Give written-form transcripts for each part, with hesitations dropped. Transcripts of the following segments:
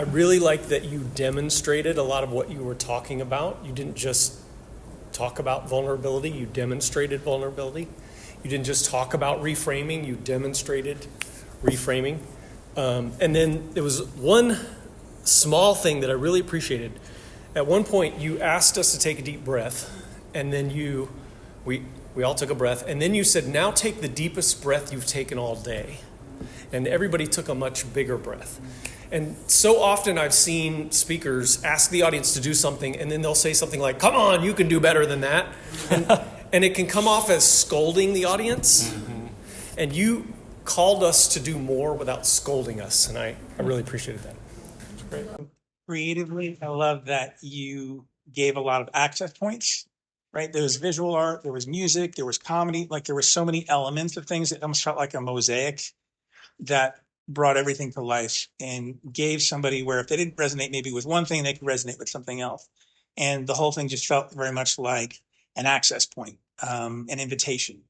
I really like that you demonstrated a lot of what you were talking about. You didn't just talk about vulnerability, you demonstrated vulnerability. You didn't just talk about reframing, you demonstrated reframing. And then there was one small thing that I really appreciated. At one point, you asked us to take a deep breath, and then we all took a breath, and then you said, now take the deepest breath you've taken all day. And everybody took a much bigger breath. And so often I've seen speakers ask the audience to do something, and then they'll say something like, come on, you can do better than that. And it can come off as scolding the audience. Mm-hmm. And you called us to do more without scolding us, and I really appreciated that. It's great. Creatively, I love that you gave a lot of access points, right? There was visual art, there was music, there was comedy, like there were so many elements of things that almost felt like a mosaic that brought everything to life and gave somebody where if they didn't resonate maybe with one thing, they could resonate with something else. And the whole thing just felt very much like an access point, an invitation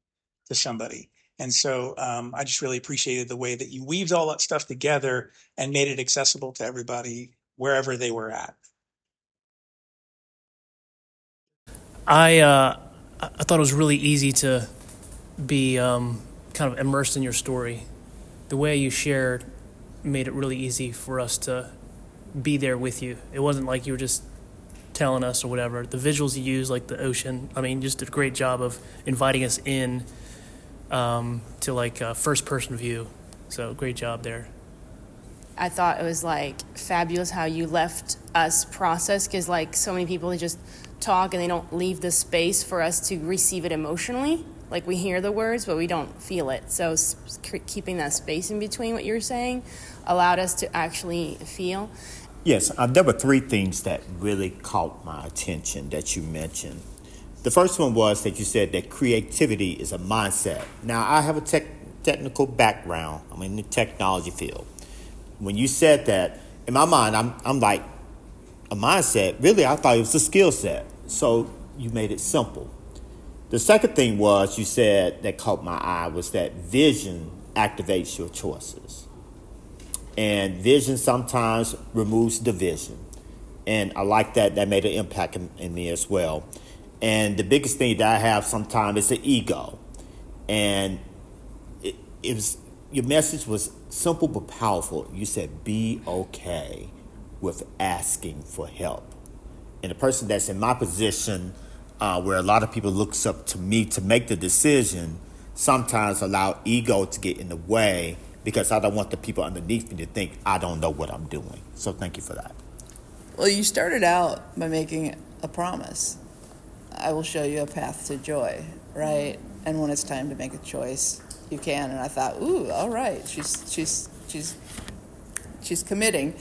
to somebody. And so I just really appreciated the way that you weaved all that stuff together and made it accessible to everybody wherever they were at. I thought it was really easy to be kind of immersed in your story. The way you shared made it really easy for us to be there with you. It wasn't like you were just telling us or whatever. The visuals you used, like the ocean, I mean, just did a great job of inviting us in to like a first-person view. So great job there. I thought it was like fabulous how you left us process, because like so many people, they just talk and they don't leave the space for us to receive it emotionally. Like we hear the words, but we don't feel it. So keeping that space in between what you're saying allowed us to actually feel. Yes, there were three things that really caught my attention that you mentioned. The first one was that you said that creativity is a mindset. Now, I have a technical background. I'm in the technology field. When you said that, in my mind, I'm like, a mindset? Really, I thought it was a skill set. So you made it simple. The second thing was you said that caught my eye was that vision activates your choices. And vision sometimes removes division. And I like that. That made an impact in me as well. And the biggest thing that I have sometimes is the ego. And it was, your message was simple but powerful. You said, be okay with asking for help. And the person that's in my position, where a lot of people looks up to me to make the decision, sometimes allow ego to get in the way because I don't want the people underneath me to think I don't know what I'm doing. So thank you for that. Well, you started out by making a promise. I will show you a path to joy, right? And when it's time to make a choice, you can. And I thought, ooh, all right, she's committing.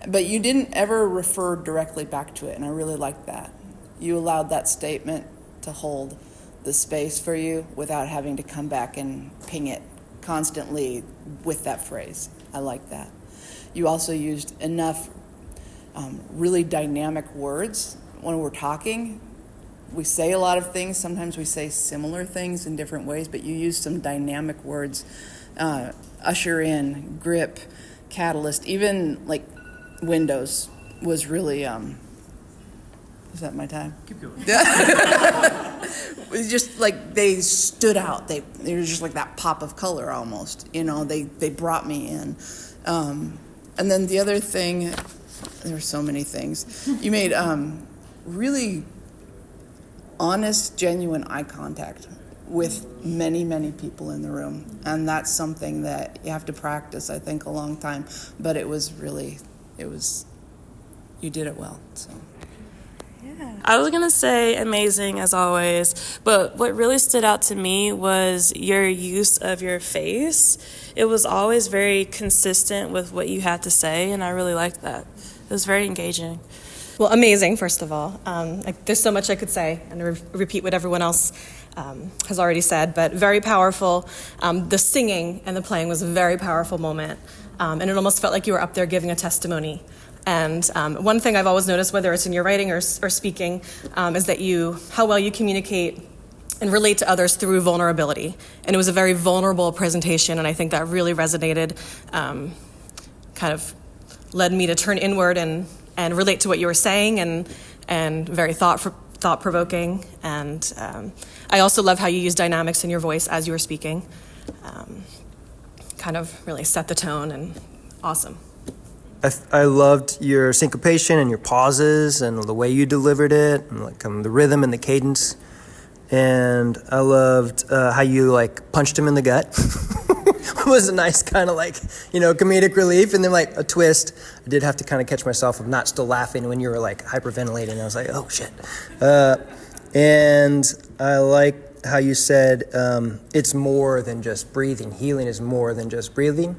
But you didn't ever refer directly back to it, and I really liked that. You allowed that statement to hold the space for you without having to come back and ping it constantly with that phrase. I like that. You also used enough really dynamic words when we're talking. We say a lot of things. Sometimes we say similar things in different ways, but you use some dynamic words. Usher in, grip, catalyst, even like windows was really, is that my time? Keep going. It was just like they stood out. They were just like that pop of color almost. You know, they brought me in. And then the other thing, there were so many things. You made really honest, genuine eye contact with many, many people in the room. And that's something that you have to practice, I think, a long time. But it was, you did it well, so. Yeah. I was going to say amazing as always, but what really stood out to me was your use of your face. It was always very consistent with what you had to say, and I really liked that. It was very engaging. Well, amazing, first of all. There's so much I could say and repeat what everyone else has already said, but very powerful. The singing and the playing was a very powerful moment, and it almost felt like you were up there giving a testimony. And one thing I've always noticed, whether it's in your writing or speaking, is that how well you communicate and relate to others through vulnerability. And it was a very vulnerable presentation, and I think that really resonated kind of led me to turn inward and relate to what you were saying, and very thought-provoking. And I also love how you use dynamics in your voice as you were speaking. Kind of really set the tone, and awesome. I loved your syncopation and your pauses and the way you delivered it, and like the rhythm and the cadence. And I loved how you like punched him in the gut. It was a nice kind of like, comedic relief, and then like a twist. I did have to kind of catch myself of not still laughing when you were like hyperventilating. I was like, oh shit. And I like how you said it's more than just breathing. Healing is more than just breathing.